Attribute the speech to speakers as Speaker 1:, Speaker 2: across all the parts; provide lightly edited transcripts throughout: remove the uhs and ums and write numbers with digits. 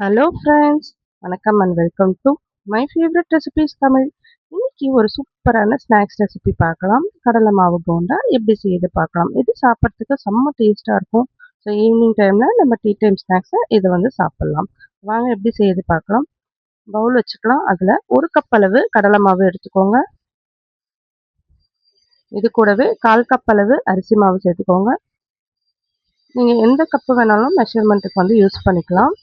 Speaker 1: Hello friends, வணக்கம் and welcome to my favourite recipes Tamil. இன்னைக்கு ஒரு சூப்பரான ஸ்நாக்ஸ் ரெசிபி பார்க்கலாம். கடலை மாவு போண்டா எப்படி செய்யுது பார்க்கலாம். இது சாப்பிட்றதுக்கு செம்ம டேஸ்ட்டாக இருக்கும். ஸோ ஈவினிங் டைமில் நம்ம டீ டைம் ஸ்நாக்ஸை இதை வந்து சாப்பிட்லாம். வாங்க எப்படி செய்யுது பார்க்கலாம். பவுல் வச்சுக்கலாம். அதில் ஒரு கப் அளவு கடலை மாவு எடுத்துக்கோங்க. இது கூடவே 1/4 கப் அளவு அரிசி மாவு சேர்த்துக்கோங்க. நீங்கள் எந்த கப்பு வேணாலும் மெஷர்மெண்ட்டுக்கு வந்து யூஸ் பண்ணிக்கலாம்.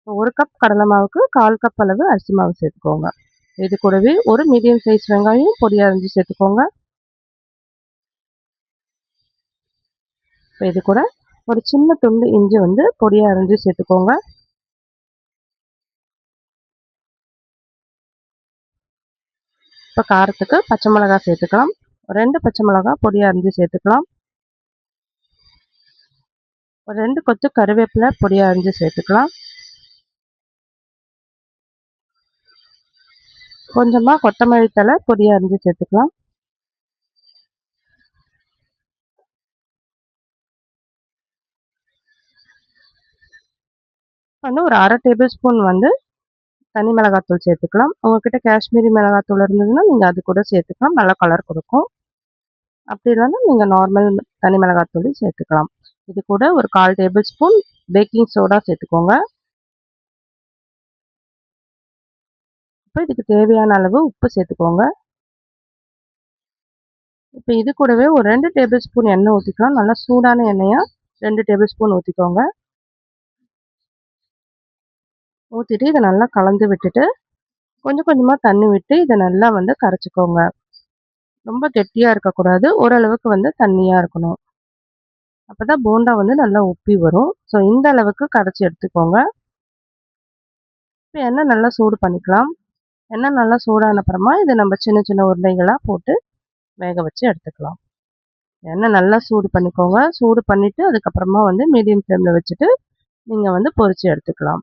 Speaker 1: ஒரு கப் கடலை மாவுக்கு 1/4 கப் அளவு அரிசி மாவு சேர்த்துக்கோங்க. இது கூடவே ஒரு மீடியம் சைஸ் வெங்காயம் பொடியாக அரிஞ்சு சேர்த்துக்கோங்க. இப்போ இது கூட ஒரு சின்ன துண்டு இஞ்சி வந்து பொடியாக அரிஞ்சு சேர்த்துக்கோங்க. இப்போ காரத்துக்கு பச்சை மிளகாய் சேர்த்துக்கலாம். 2 பச்சை மிளகாய் பொடியாக அரிஞ்சு சேர்த்துக்கலாம். ஒரு 2 கொத்து கருவேப்பிலை பொடியாக அரிஞ்சு சேர்த்துக்கலாம். கொஞ்சமாக கொத்தமல்லி தழை பொடியாக அரிஞ்சு சேர்த்துக்கலாம். வந்து ஒரு 1/2 டேபிள் ஸ்பூன் வந்து தனி மிளகாத்தூள் சேர்த்துக்கலாம். உங்ககிட்ட காஷ்மீரி மிளகாத்தூள் இருந்ததுன்னா நீங்கள் அது கூட சேர்த்துக்கலாம். நல்லா கலர் கொடுக்கும். அப்படி இல்லைன்னா நீங்கள் நார்மல் தனி மிளகாத்தூள் சேர்த்துக்கலாம். இது கூட ஒரு 1/4 டேபிள் ஸ்பூன் பேக்கிங் சோடா சேர்த்துக்கோங்க. இப்போ இதுக்கு தேவையான அளவு உப்பு சேர்த்துக்கோங்க. இப்போ இது கூடவே ஒரு 2 டேபிள் ஸ்பூன் எண்ணெய் ஊற்றிக்கலாம். நல்லா சூடான எண்ணெயாக 2 டேபிள் ஸ்பூன் ஊற்றிக்கோங்க. ஊற்றிட்டு இதை நல்லா கலந்து விட்டுட்டு கொஞ்சம் கொஞ்சமாக தண்ணி விட்டு இதை நல்லா வந்து கரைச்சிக்கோங்க. ரொம்ப கெட்டியாக இருக்கக்கூடாது, ஓரளவுக்கு வந்து தண்ணியாக இருக்கணும். அப்போ தான் போண்டா வந்து நல்லா உப்பி வரும். ஸோ இந்த அளவுக்கு கரைச்சி எடுத்துக்கோங்க. இப்போ எண்ணெய் நல்லா சூடு பண்ணிக்கலாம். எண்ணெய் நல்லா சூடான அப்புறமா இதை நம்ம சின்ன சின்ன உருண்டைகளாக போட்டு வேக வச்சு எடுத்துக்கலாம். எண்ணெய் நல்லா சூடு பண்ணிக்கோங்க. சூடு பண்ணிவிட்டு அதுக்கப்புறமா வந்து மீடியம் ஃப்ளேமில் வச்சுட்டு நீங்கள் வந்து பொரிச்சு எடுத்துக்கலாம்.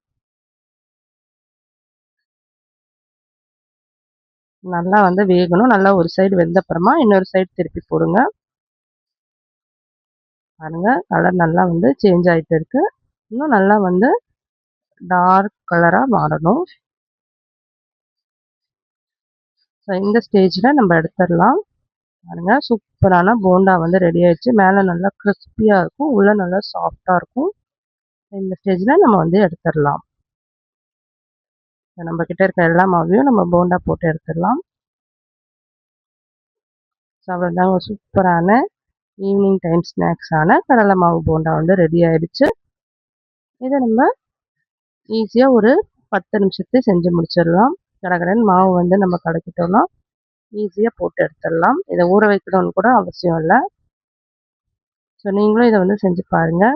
Speaker 1: நல்லா வந்து வேகணும். நல்லா ஒரு சைடு வெந்த அப்புறமா இன்னொரு சைடு திருப்பி போடுங்க. பாருங்க, கலர் நல்லா வந்து சேஞ்ச் ஆகிட்டு இருக்கு. இன்னும் நல்லா வந்து டார்க் கலராக மாறணும். ஸோ இந்த ஸ்டேஜில் நம்ம எடுத்துடலாம். பாருங்க, சூப்பரான போண்டா வந்து ரெடி ஆயிடுச்சு. மேலே நல்லா கிறிஸ்பியாக இருக்கும், உள்ளே நல்லா சாஃப்டாக இருக்கும். இந்த ஸ்டேஜில் நம்ம வந்து எடுத்துடலாம். நம்ம கிட்ட இருக்க எல்லா மாவையும் நம்ம போண்டா போட்டு எடுத்துடலாம். ஸோ அவ்வளோதாங்க, சூப்பரான ஈவினிங் டைம் ஸ்நாக்ஸான கடலை மாவு போண்டா வந்து ரெடி ஆயிடுச்சு. இதை நம்ம ஈஸியாக ஒரு 10 நிமிஷத்துல செஞ்சு முடிச்சிடலாம். கடகடன்னு மாவு வந்து நம்ம கலக்கிட்டோம்னா ஈஸியாக போட்டு எடுத்துடலாம். இதை ஊற வைக்கணும்னு கூட அவசியம் இல்லை. ஸோ நீங்களும் இதை வந்து செஞ்சு பாருங்கள்.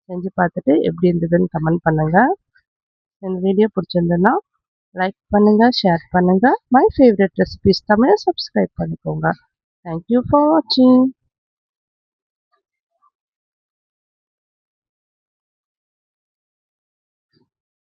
Speaker 1: செஞ்சு பார்த்துட்டு எப்படி இருந்ததுன்னு கமெண்ட் பண்ணுங்கள். இந்த வீடியோ பிடிச்சிருந்ததுன்னா லைக் பண்ணுங்கள், ஷேர் பண்ணுங்கள். மை ஃபேவரட் ரெசிபீஸ் தமிழை சப்ஸ்கிரைப் பண்ணிக்கோங்க. தேங்க்யூ ஃபார் வாட்சிங்.